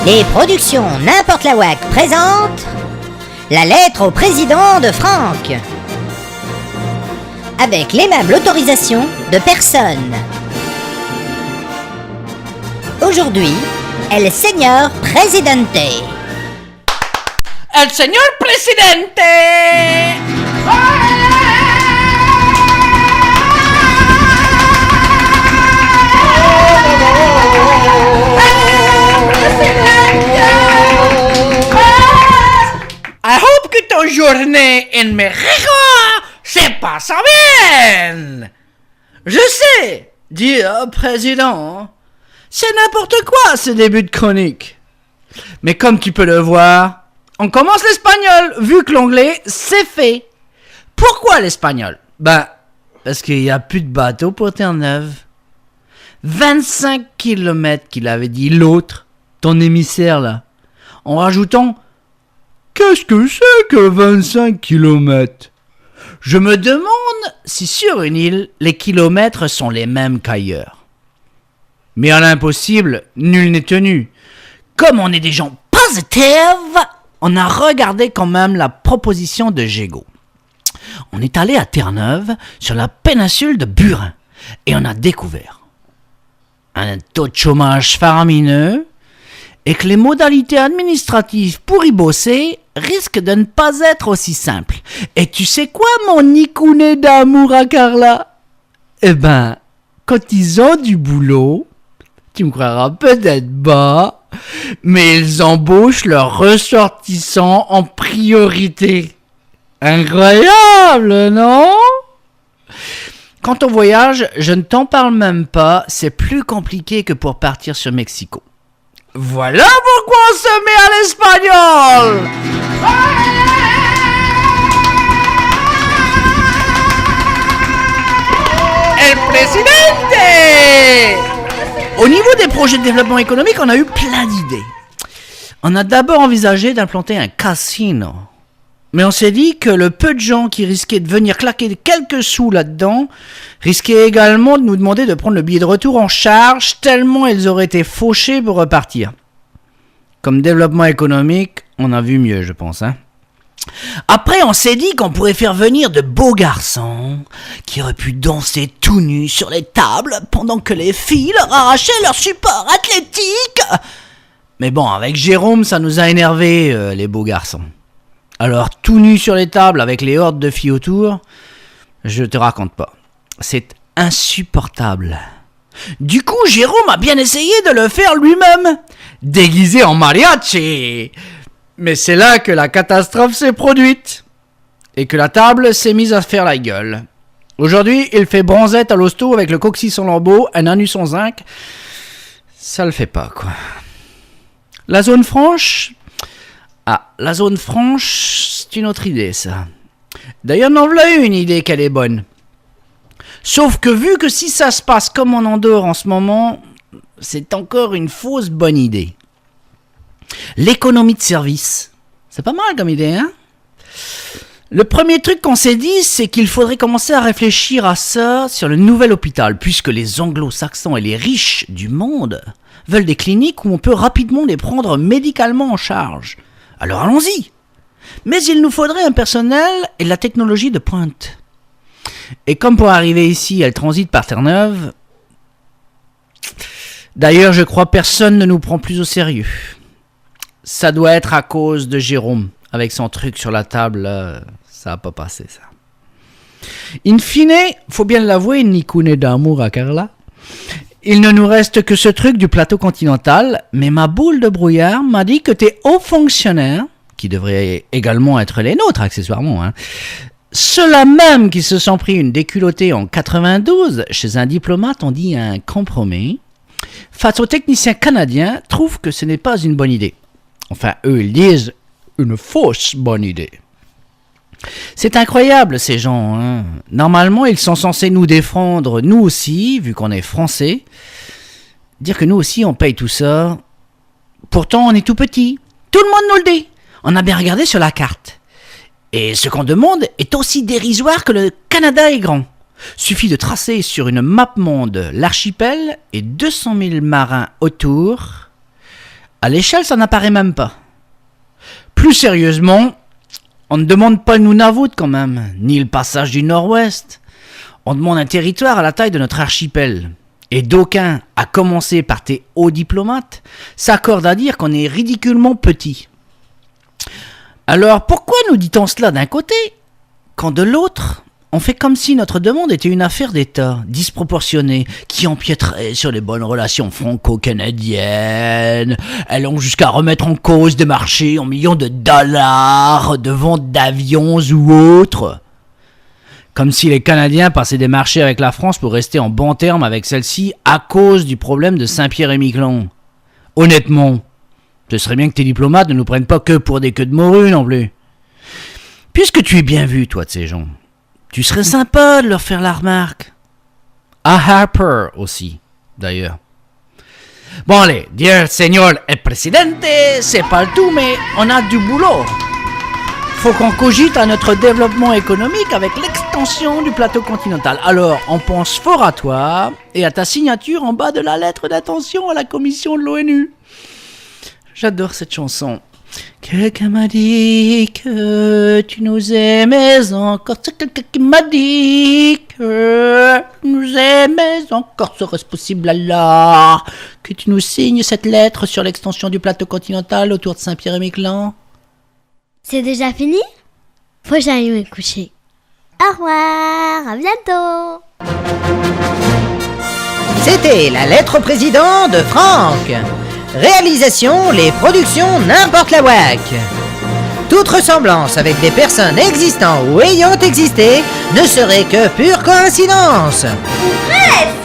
Les productions N'importe la WAC présentent La lettre au président de Franck, avec l'aimable autorisation de personne. Aujourd'hui, El Señor Presidente. El Señor Presidente. I hope que tu journée en México se passe bien. Je sais, dire président, c'est n'importe quoi ce début de chronique. Mais comme tu peux le voir, on commence l'espagnol, vu que l'anglais, c'est fait. Pourquoi l'espagnol? Parce qu'il n'y a plus de bateau pour Terre-Neuve. 25 kilomètres qu'il avait dit l'autre, ton émissaire là, en rajoutant « Qu'est-ce que c'est que 25 kilomètres ?» Je me demande si sur une île, les kilomètres sont les mêmes qu'ailleurs. Mais à l'impossible, nul n'est tenu. Comme on est des gens positifs, on a regardé quand même la proposition de Gégaud. On est allé à Terre-Neuve, sur la péninsule de Burin, et on a découvert un taux de chômage faramineux et que les modalités administratives pour y bosser risquent de ne pas être aussi simples. Et tu sais quoi, mon nicounet d'amour à Carla? Quand ils ont du boulot, tu me croiras peut-être bas, mais ils embauchent leurs ressortissants en priorité. Incroyable, non? Quant au voyage, je ne t'en parle même pas, c'est plus compliqué que pour partir sur Mexico. Voilà pourquoi on se met à l'espagnol! El Presidente! Au niveau des projets de développement économique, on a eu plein d'idées. On a d'abord envisagé d'implanter un casino. Mais on s'est dit que le peu de gens qui risquaient de venir claquer quelques sous là-dedans risquaient également de nous demander de prendre le billet de retour en charge tellement ils auraient été fauchés pour repartir. Comme développement économique, on a vu mieux, je pense. Après, on s'est dit qu'on pourrait faire venir de beaux garçons qui auraient pu danser tout nus sur les tables pendant que les filles leur arrachaient leur support athlétique. Mais bon, avec Jérôme, ça nous a énervés, les beaux garçons. Alors, tout nu sur les tables avec les hordes de filles autour, je te raconte pas. C'est insupportable. Du coup, Jérôme a bien essayé de le faire lui-même, déguisé en mariachi. Mais c'est là que la catastrophe s'est produite et que la table s'est mise à faire la gueule. Aujourd'hui, il fait bronzette à l'hosto avec le coccyx en lambeaux, un anus en zinc. Ça le fait pas, quoi. La zone franche... la zone franche, c'est une autre idée, ça. D'ailleurs, on a eu une idée qu'elle est bonne. Sauf que vu que si ça se passe comme en Andorre en ce moment, c'est encore une fausse bonne idée. L'économie de service. C'est pas mal comme idée, hein? Le premier truc qu'on s'est dit, c'est qu'il faudrait commencer à réfléchir à ça sur le nouvel hôpital, puisque les anglo-saxons et les riches du monde veulent des cliniques où on peut rapidement les prendre médicalement en charge. Alors allons-y. Mais il nous faudrait un personnel et de la technologie de pointe. Et comme pour arriver ici, elle transite par Terre-Neuve. D'ailleurs, je crois personne ne nous prend plus au sérieux. Ça doit être à cause de Jérôme. Avec son truc sur la table, là, ça n'a pas passé, ça. In fine, faut bien l'avouer, nicounet d'amour à Carla. Il ne nous reste que ce truc du plateau continental, mais ma boule de brouillard m'a dit que tes hauts fonctionnaires, qui devraient également être les nôtres accessoirement, ceux-là même qui se sont pris une déculottée en 92 chez un diplomate, on dit un compromis, face aux techniciens canadiens, trouvent que ce n'est pas une bonne idée. Enfin, eux, ils disent une fausse bonne idée. C'est incroyable, ces gens. Normalement, ils sont censés nous défendre, nous aussi, vu qu'on est français. Dire que nous aussi, on paye tout ça. Pourtant, on est tout petit. Tout le monde nous le dit. On a bien regardé sur la carte. Et ce qu'on demande est aussi dérisoire que le Canada est grand. Suffit de tracer sur une map monde l'archipel et 200 000 marins autour. À l'échelle, ça n'apparaît même pas. Plus sérieusement, on ne demande pas le Nunavut quand même, ni le passage du Nord-Ouest. On demande un territoire à la taille de notre archipel. Et d'aucuns, à commencer par tes hauts diplomates, s'accordent à dire qu'on est ridiculement petit. Alors pourquoi nous dit-on cela d'un côté, quand de l'autre, on fait comme si notre demande était une affaire d'État, disproportionnée, qui empiéterait sur les bonnes relations franco-canadiennes, allant jusqu'à remettre en cause des marchés en millions de dollars, de ventes d'avions ou autres. Comme si les Canadiens passaient des marchés avec la France pour rester en bons termes avec celle-ci à cause du problème de Saint-Pierre-et-Miquelon. Honnêtement, ce serait bien que tes diplomates ne nous prennent pas que pour des queues de morue non plus. Puisque tu es bien vu, toi, de ces gens, tu serais sympa de leur faire la remarque. À Harper aussi, d'ailleurs. Bon allez, dear señor el presidente, c'est pas le tout, mais on a du boulot. Faut qu'on cogite à notre développement économique avec l'extension du plateau continental. Alors, on pense fort à toi et à ta signature en bas de la lettre d'intention à la commission de l'ONU. J'adore cette chanson. Quelqu'un m'a dit que tu nous aimais encore. C'est quelqu'un qui m'a dit que tu nous aimais encore. Serait-ce possible alors que tu nous signes cette lettre sur l'extension du plateau continental autour de Saint-Pierre-et-Miquelon? C'est déjà fini? Faut que j'aille me coucher. Au revoir, à bientôt. C'était la lettre au président de Franck. Réalisation, les productions N'importe la WAC. Toute ressemblance avec des personnes existant ou ayant existé ne serait que pure coïncidence. Bref.